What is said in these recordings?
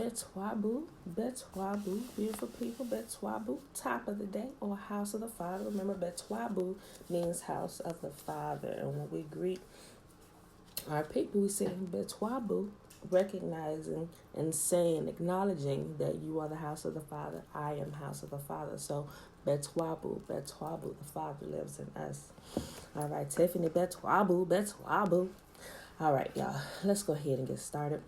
Betwabu, Betwabu, beautiful people, Betwabu, top of the day, or house of the Father. Remember, Betwabu means house of the Father. And when we greet our people, we say Betwabu, recognizing and saying, acknowledging that you are the house of the Father. I am house of the Father. So, Betwabu, Betwabu, the Father lives in us. All right, Tiffany, Betwabu, Betwabu. All right, y'all, let's go ahead and get started.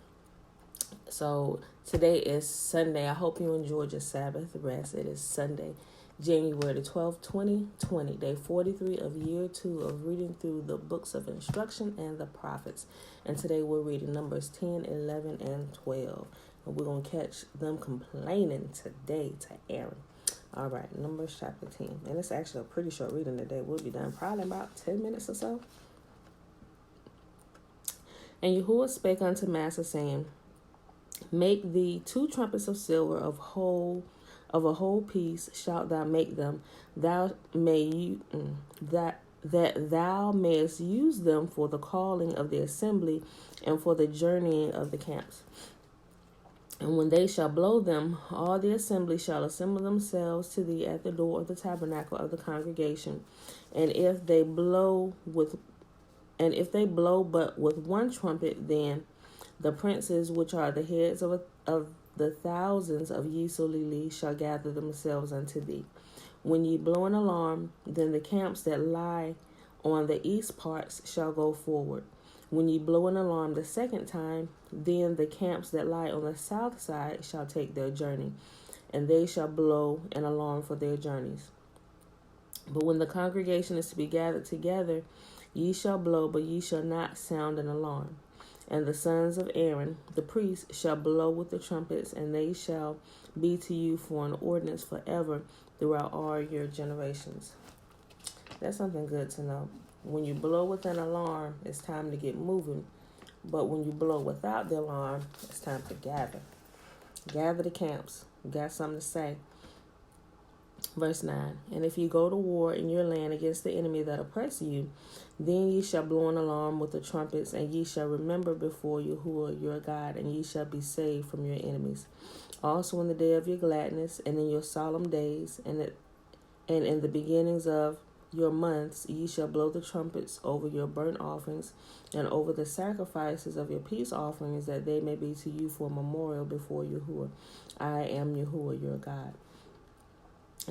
So today is Sunday. I hope you enjoyed your Sabbath rest. It is Sunday, January the 12th, 2020, day 43 of year 2 of reading through the books of instruction and the prophets. And today we're reading Numbers 10, 11, and 12. And we're going to catch them complaining today to Aaron. All right, Numbers chapter 10. And it's actually a pretty short reading today. We'll be done probably in about 10 minutes or so. And Yahuwah spake unto Massa, saying, Make thee 2 trumpets of silver of a whole piece shalt thou make them, that thou mayest use them for the calling of the assembly and for the journeying of the camps. And when they shall blow them, all the assembly shall assemble themselves to thee at the door of the tabernacle of the congregation. And if they blow but with one trumpet, then the princes, which are the heads of the thousands of Yisolili, shall gather themselves unto thee. When ye blow an alarm, then the camps that lie on the east parts shall go forward. When ye blow an alarm the second time, then the camps that lie on the south side shall take their journey, and they shall blow an alarm for their journeys. But when the congregation is to be gathered together, ye shall blow, but ye shall not sound an alarm. And the sons of Aaron, the priests, shall blow with the trumpets, and they shall be to you for an ordinance forever throughout all your generations. That's something good to know. When you blow with an alarm, it's time to get moving. But when you blow without the alarm, it's time to gather. Gather the camps. You got something to say. Verse 9, And if ye go to war in your land against the enemy that oppress you, then ye shall blow an alarm with the trumpets, and ye shall remember before Yahuwah your God, and ye shall be saved from your enemies. Also in the day of your gladness, and in your solemn days, and in the beginnings of your months, ye shall blow the trumpets over your burnt offerings, and over the sacrifices of your peace offerings, that they may be to you for a memorial before Yahuwah. I am Yahuwah your God.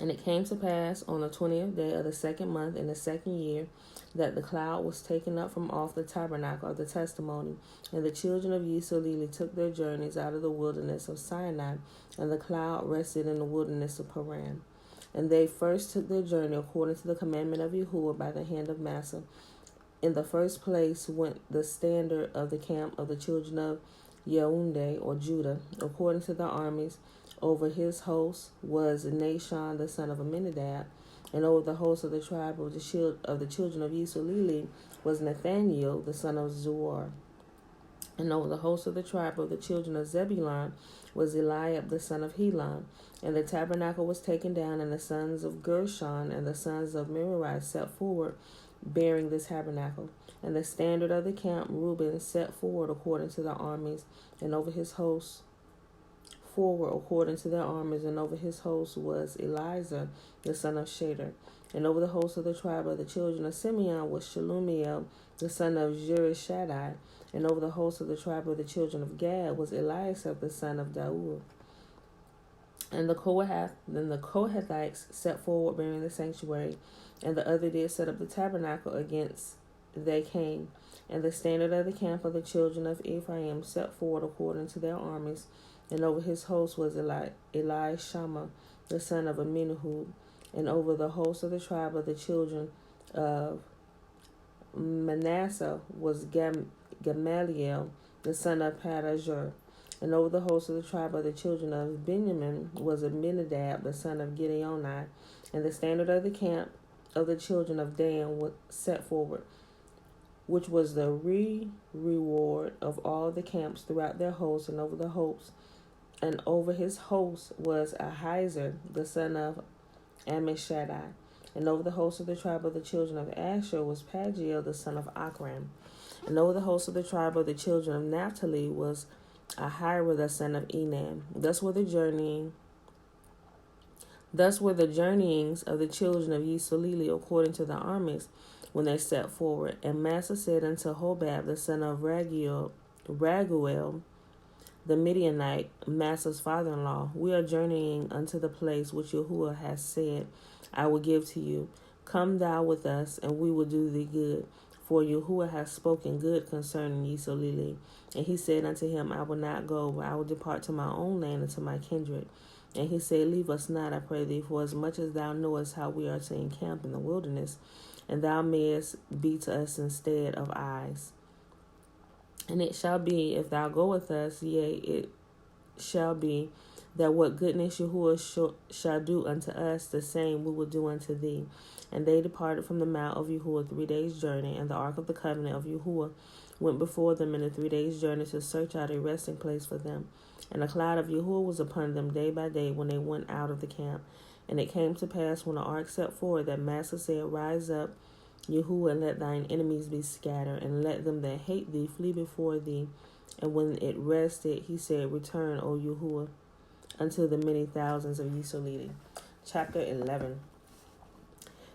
And it came to pass on the 20th day of the second month in the second year that the cloud was taken up from off the tabernacle of the testimony. And the children of Yisolili took their journeys out of the wilderness of Sinai, and the cloud rested in the wilderness of Paran. And they first took their journey according to the commandment of Yahuwah by the hand of Massa. In the first place went the standard of the camp of the children of Yehudah or Judah, according to their armies. Over his host was Nashon the son of Amminadab, and over the host of the tribe of the children of Yisolili was Nathaniel the son of Zuar. And over the host of the tribe of the children of Zebulun was Eliab the son of Helon. And the tabernacle was taken down, and the sons of Gershon and the sons of Merari set forward, bearing the tabernacle. And the standard of the camp Reuben set forward according to their armies, and over his host forward according to their armies, and over his host was Eliezer the son of Shader. And over the host of the tribe of the children of Simeon was Shelumiel the son of Jerishaddai. And over the host of the tribe of the children of Gad was Eliasaph the son of Daud. And the Kohathites set forward bearing the sanctuary, and the other did set up the tabernacle against they came. And the standard of the camp of the children of Ephraim set forward according to their armies, and over his host was Elishama the son of Amminahud. And over the host of the tribe of the children of Manasseh was Gamaliel the son of Padajur. And over the host of the tribe of the children of Benjamin was Abinadab the son of Gideoni. And the standard of the camp of the children of Dan was set forward, which was the reward of all the camps throughout their hosts. And over the hosts, and over his host was Ahiezer the son of Ammishaddai. And over the host of the tribe of the children of Asher was Pagiel the son of Akram. And over the host of the tribe of the children of Naphtali was Ahira the son of Enan. Thus were the journeyings of the children of Yisrael according to the armies when they set forward. And Massa said unto Hobab the son of Raguel, the Midianite, Massa's father-in-law, we are journeying unto the place which Yahuwah has said, I will give to you. Come thou with us, and we will do thee good. For Yahuwah has spoken good concerning Yisrael. And he said unto him, I will not go, but I will depart to my own land and to my kindred. And he said, leave us not, I pray thee, for as much as thou knowest how we are to encamp in the wilderness, and thou mayest be to us instead of eyes. And it shall be, if thou go with us, yea, it shall be, that what goodness Yahuwah shall do unto us, the same we will do unto thee. And they departed from the mount of Yahuwah 3 days' journey, and the ark of the covenant of Yahuwah went before them in a 3 days' journey to search out a resting place for them. And the cloud of Yahuwah was upon them day by day when they went out of the camp. And it came to pass when the ark set forward that Massa said, rise up, Yahuwah, and let thine enemies be scattered, and let them that hate thee flee before thee. And when it rested, he said, return, O Yahuwah, unto the many thousands of Yisrael. Chapter 11.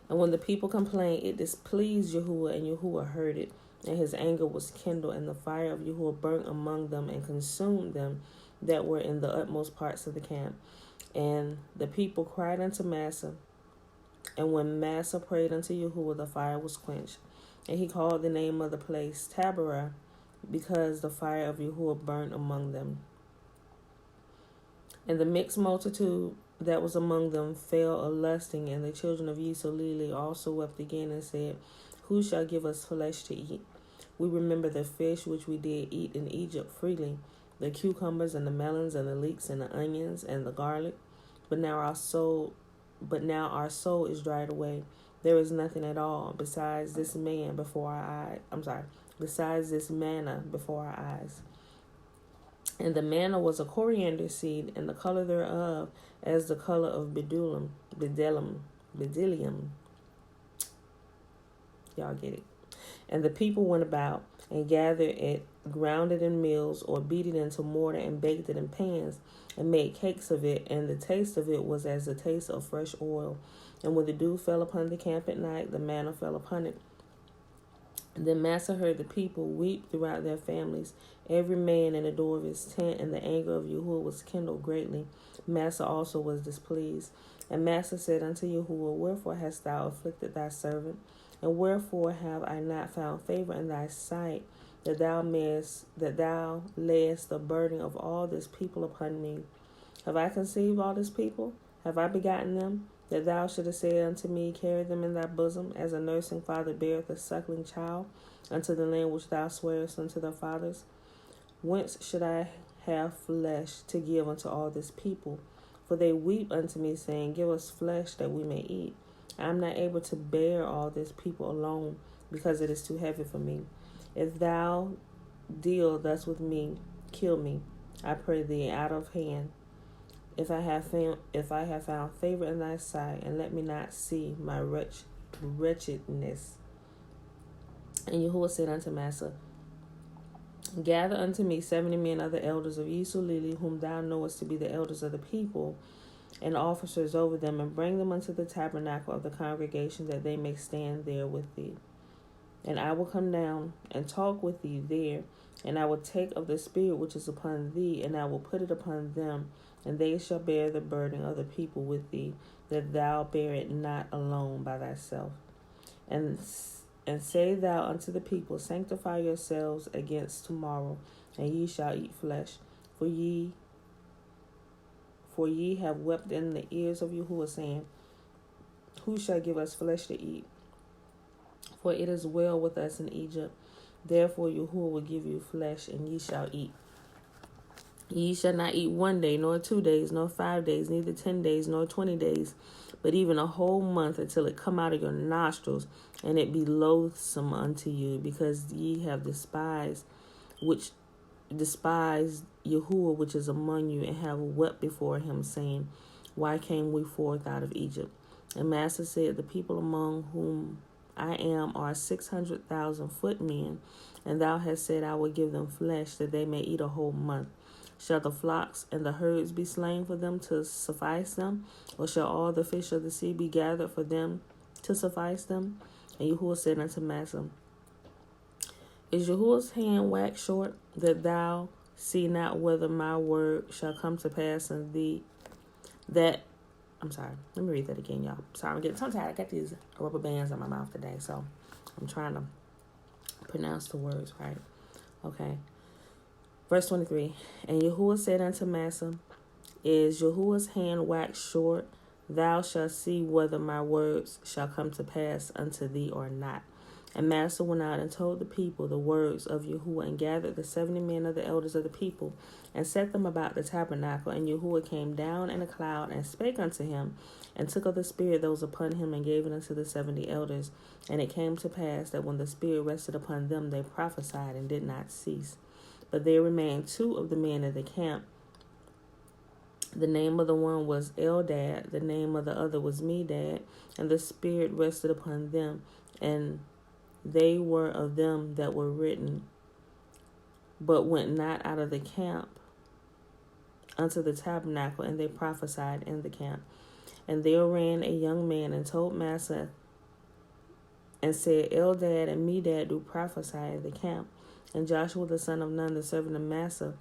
And when the people complained, it displeased Yahuwah, and Yahuwah heard it. And his anger was kindled, and the fire of Yahuwah burnt among them, and consumed them that were in the utmost parts of the camp. And the people cried unto Massa. And when Massa prayed unto Yahuwah, the fire was quenched. And he called the name of the place Taberah, because the fire of Yahuwah burnt among them. And the mixed multitude that was among them fell a-lusting, and the children of Yisrael also wept again and said, who shall give us flesh to eat? We remember the fish which we did eat in Egypt freely, the cucumbers and the melons and the leeks and the onions and the garlic. But now our soul is dried away. There is nothing at all besides this manna before our eyes. And the manna was a coriander seed, and the color thereof as the color of bdellium. Y'all get it. And the people went about and gathered it, ground it in mills, or beat it into mortar, and baked it in pans, and made cakes of it. And the taste of it was as the taste of fresh oil. And when the dew fell upon the camp at night, the manna fell upon it. And then Massa heard the people weep throughout their families, every man in the door of his tent, and the anger of Yahuwah was kindled greatly. Massa also was displeased. And Massa said unto Yahuwah, wherefore hast thou afflicted thy servant? And wherefore have I not found favor in thy sight, that thou layest the burden of all this people upon me? Have I conceived all this people? Have I begotten them? That thou shouldest say unto me, carry them in thy bosom, as a nursing father beareth a suckling child, unto the land which thou swarest unto their fathers? Whence should I have flesh to give unto all this people? For they weep unto me, saying, give us flesh that we may eat. I am not able to bear all this people alone, because it is too heavy for me. If thou deal thus with me, kill me, I pray thee, out of hand. If I have found favor in thy sight, and let me not see my wretchedness. And Yahuwah said unto Massa, gather unto me 70 men of the elders of Yisrael, whom thou knowest to be the elders of the people, and officers over them, and bring them unto the tabernacle of the congregation, that they may stand there with thee. And I will come down and talk with thee there, and I will take of the spirit which is upon thee, and I will put it upon them, and they shall bear the burden of the people with thee, that thou bear it not alone by thyself. And say thou unto the people, sanctify yourselves against tomorrow, and ye shall eat flesh, for ye have wept in the ears of Yahuwah, saying, who shall give us flesh to eat? For it is well with us in Egypt. Therefore Yahuwah will give you flesh, and ye shall eat. Ye shall not eat 1 day, nor 2 days, nor 5 days, neither 10 days, nor 20 days, but even a whole month, until it come out of your nostrils, and it be loathsome unto you, because ye have despised Yahuwah which is among you, and have wept before him, saying, why came we forth out of Egypt? And Massa said, the people among whom I am are 600,000 footmen, and thou hast said, I will give them flesh, that they may eat a whole month. Shall the flocks and the herds be slain for them to suffice them? Or shall all the fish of the sea be gathered for them to suffice them? And Yahuwah said unto Massa, Is Yahuwah's hand waxed short, that thou see not whether my word shall come to pass in thee? I'm sorry, let me read that again, y'all. Sorry, I'm getting tongue-tied. I got these rubber bands on my mouth today, so I'm trying to pronounce the words right. Okay. Verse 23. And Yahuwah said unto Massa, Is Yahuwah's hand waxed short? Thou shalt see whether my words shall come to pass unto thee or not. And Massa went out and told the people the words of Yahuwah, and gathered the 70 men of the elders of the people, and set them about the tabernacle. And Yahuwah came down in a cloud, and spake unto him, and took of the Spirit that was upon him, and gave it unto the 70 elders. And it came to pass that when the Spirit rested upon them, they prophesied and did not cease. But there remained 2 of the men of the camp. The name of the one was Eldad, the name of the other was Medad, and the Spirit rested upon them, and they were of them that were written, but went not out of the camp unto the tabernacle, and they prophesied in the camp. And there ran a young man and told Massa, and said, Eldad and Medad do prophesy in the camp. And Joshua the son of Nun, the servant of Massa,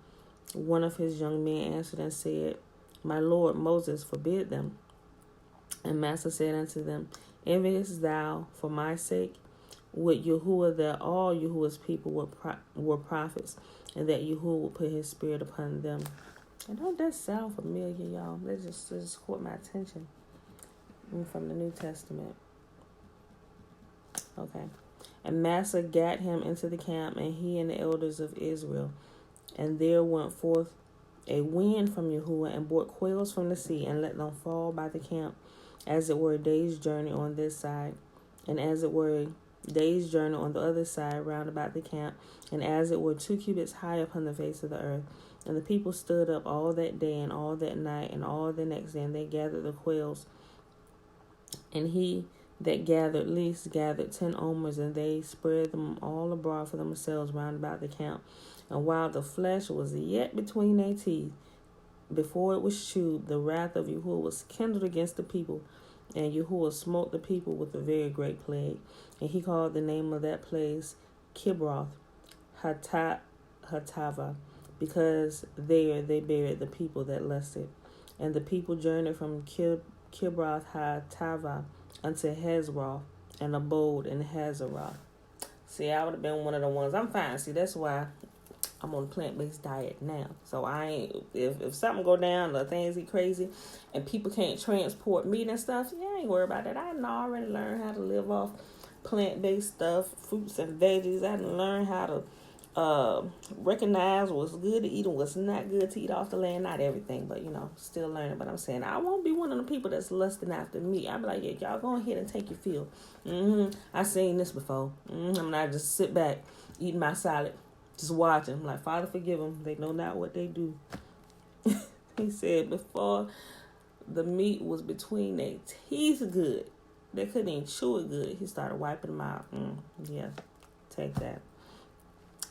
one of his young men, answered and said, My Lord Moses forbid them. And Massa said unto them, Enviest thou for my sake with Yahuwah that all Yahuwah's people were prophets, and that Yahuwah would put his spirit upon them? And don't that sound familiar, y'all? That just caught my attention from the New Testament. Okay. And Massa gat him into the camp, and he and the elders of Israel. And there went forth a wind from Yahuwah, and brought quails from the sea, and let them fall by the camp, as it were a day's journey on this side, and as it were a day's journey on the other side round about the camp, and as it were 2 cubits high upon the face of the earth. And the people stood up all that day and all that night and all the next day, and they gathered the quails. And he that gathered least gathered 10 omers, and they spread them all abroad for themselves round about the camp. And while the flesh was yet between their teeth, before it was chewed, the wrath of Yahuwah was kindled against the people, and Yahuwah smote the people with a very great plague. And he called the name of that place Kibroth Hatava, because there they buried the people that lusted. And the people journeyed from Kibroth Hatava unto Hezroth, and abode in Hazeroth. See, I would have been one of the ones. I'm fine. See, that's why I'm on a plant-based diet now. So I ain't, if something go down or things get crazy and people can't transport meat and stuff, yeah, I ain't worried about that. I done already learned how to live off plant-based stuff, fruits and veggies. I done learned how to recognize what's good to eat and what's not good to eat off the land. Not everything, but still learning. But I'm saying I won't be one of the people that's lusting after meat. I'll be like, yeah, y'all go ahead and take your fill. I seen this before. I'm not just sit back eating my salad, just watching. I'm like, Father, forgive them. They know not what they do. He said before the meat was between their teeth good, they couldn't even chew it good. He started wiping them out. Yeah, take that.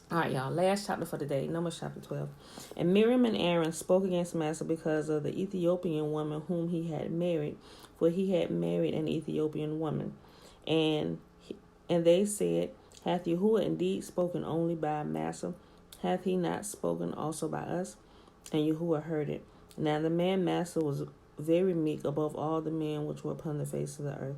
All right, y'all. Last chapter for today, Numbers chapter 12. And Miriam and Aaron spoke against Massa because of the Ethiopian woman whom he had married, for he had married an Ethiopian woman. And they said, Hath Yahuwah indeed spoken only by Massa? Hath he not spoken also by us? And Yahuwah heard it. Now the man Massa was very meek above all the men which were upon the face of the earth.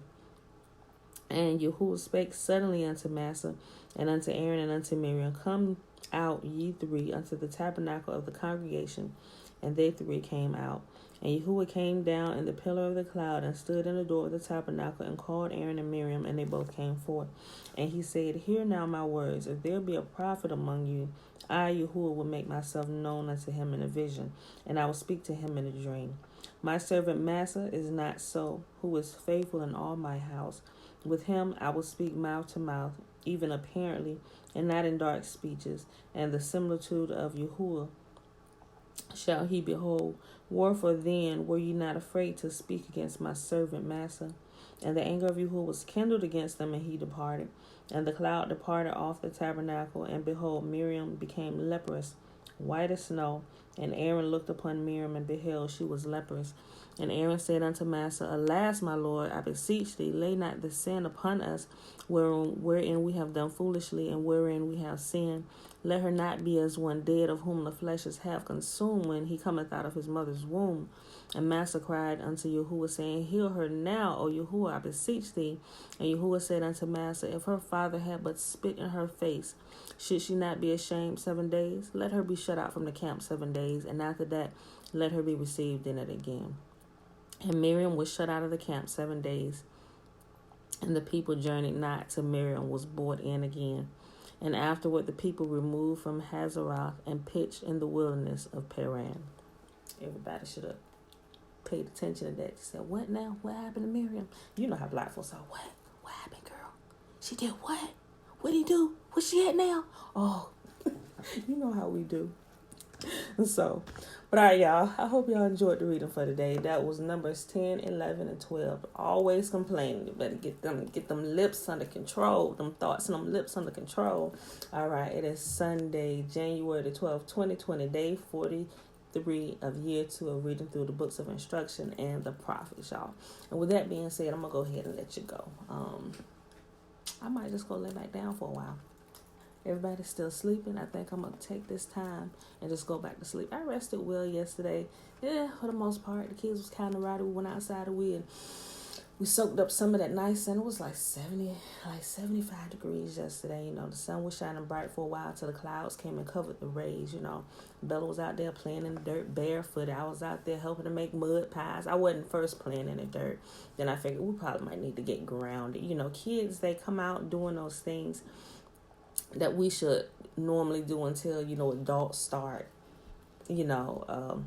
And Yahuwah spake suddenly unto Massa, and unto Aaron, and unto Miriam, Come out, ye 3, unto the tabernacle of the congregation. And they 3 came out. And Yahuwah came down in the pillar of the cloud, and stood in the door of the tabernacle, and called Aaron and Miriam, and they both came forth. And he said, Hear now my words. If there be a prophet among you, I, Yahuwah, will make myself known unto him in a vision, and I will speak to him in a dream. My servant Massa is not so, who is faithful in all my house. With him I will speak mouth to mouth, even apparently, and not in dark speeches. And the similitude of Yahuwah shall he behold. Wherefore then were ye not afraid to speak against my servant Massa? And the anger of Yahuwah was kindled against them, and he departed. And the cloud departed off the tabernacle, and behold, Miriam became leprous, white as snow, And Aaron looked upon Miriam, and beheld, she was leprous. And Aaron said unto Massa, Alas, my Lord, I beseech thee, lay not this sin upon us, wherein we have done foolishly, and wherein we have sinned. Let her not be as one dead, of whom the flesh is half consumed, when he cometh out of his mother's womb. And Massa cried unto Yahuwah, saying, Heal her now, O Yahuwah, I beseech thee. And Yahuwah said unto Massa, If her father had but spit in her face, should she not be ashamed 7 days? Let her be shut out from the camp 7 days, and after that let her be received in it again. And Miriam was shut out of the camp 7 days, and the people journeyed not till Miriam was brought in again. And afterward the people removed from Hazeroth and pitched in the wilderness of Paran. Everybody should have paid attention to that. They said, what now? What happened to Miriam? You know how black folks are. What? What happened, girl? She did what? What did he do? Where's she at now? Oh, you know how we do. So, but all right, y'all. I hope y'all enjoyed the reading for today. That was Numbers 10, 11, and 12. Always complaining. You better get them lips under control. Them thoughts and them lips under control. All right, it is Sunday, January the 12th, 2020, day 43 of year 2 of reading through the books of instruction and the prophets, y'all. And with that being said, I'm going to go ahead and let you go. I might just go lay back down for a while. Everybody's still sleeping. I think I'm going to take this time and just go back to sleep. I rested well yesterday. Yeah, for the most part. The kids was kind of rowdy. We went outside and we soaked up some of that nice sun. It was like 75 degrees yesterday. You know, the sun was shining bright for a while till the clouds came and covered the rays, you know. Bella was out there playing in the dirt barefoot. I was out there helping to make mud pies. I wasn't first playing in the dirt. Then I figured we probably might need to get grounded. You know, kids, they come out doing those things that we should normally do until, you know, adults start, you know,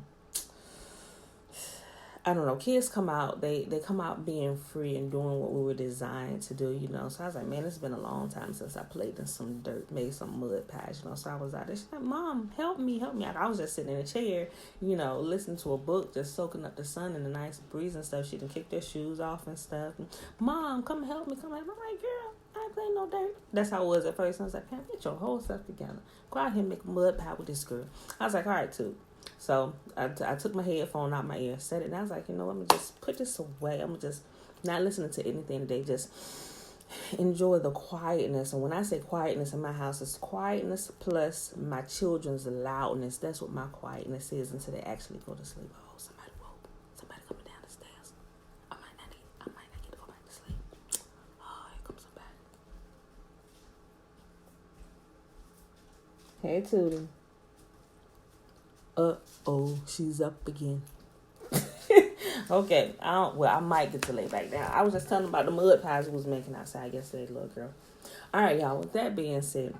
I don't know, kids come out, they come out being free and doing what we were designed to do, you know. So I was like, man, it's been a long time since I played in some dirt, made some mud pies, you know. So I was out there, she's like, Mom, help me. I was just sitting in a chair, you know, listening to a book, just soaking up the sun and the nice breeze and stuff. She done kicked their shoes off and stuff. And, Mom, come help me, I'm like, girl, I ain't playing no dirt. That's how it was at first. I was like, Pam, get your whole stuff together. Go out here and make a mud pie with this girl. I was like, all right, too. So I took my headphone out my ear, set it, and I was like, you know, I'm going to just put this away. I'm going to just not listening to anything today. Just enjoy the quietness. And when I say quietness in my house, it's quietness plus my children's loudness. That's what my quietness is until they actually go to sleep. Oh, somebody woke. Somebody coming down the stairs. I might not get to go back to sleep. Oh, here comes somebody. Hey, Tootie. Uh-oh, she's up again. Okay, I might get to lay back down. I was just telling about the mud pies we was making outside yesterday, little girl. All right, y'all, with that being said,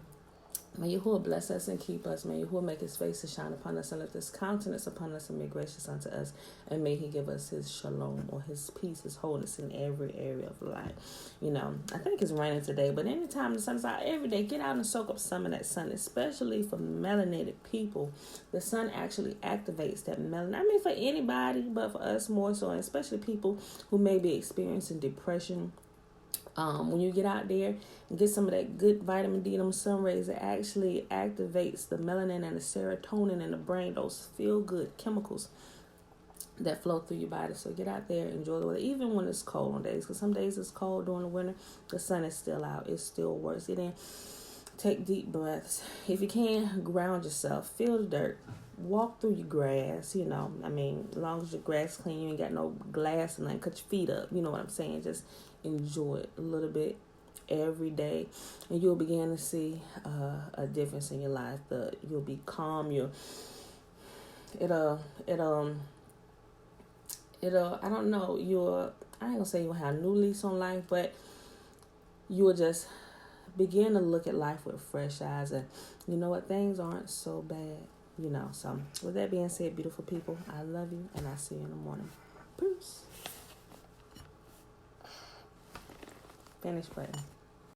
may Yahuwah bless us and keep us. May Yahuwah make his face to shine upon us and lift his countenance upon us and be gracious unto us. And may he give us his shalom, or his peace, his wholeness in every area of life. You know, I think it's raining today, but anytime the sun's out, every day, get out and soak up some of that sun, especially for melanated people. The sun actually activates that melanin. I mean, for anybody, but for us more so, and especially people who may be experiencing depression. When you get out there and get some of that good vitamin D, them sun rays, it actually activates the melanin and the serotonin in the brain, those feel-good chemicals that flow through your body. So get out there, enjoy the weather, even when it's cold on days, because some days it's cold during the winter, the sun is still out, it still works. Get in, take deep breaths. If you can, ground yourself, feel the dirt, walk through your grass, you know. I mean, as long as your grass clean, you ain't got no glass and nothing, cut your feet up, you know what I'm saying. Just enjoy it a little bit every day, and you'll begin to see a difference in your life. You'll be calm. It'll I don't know, I ain't gonna say you'll have a new lease on life, but you will just begin to look at life with fresh eyes, and you know what, things aren't so bad, you know. So with that being said, beautiful people, I love you, and I'll see you in the morning. Peace. Finish button.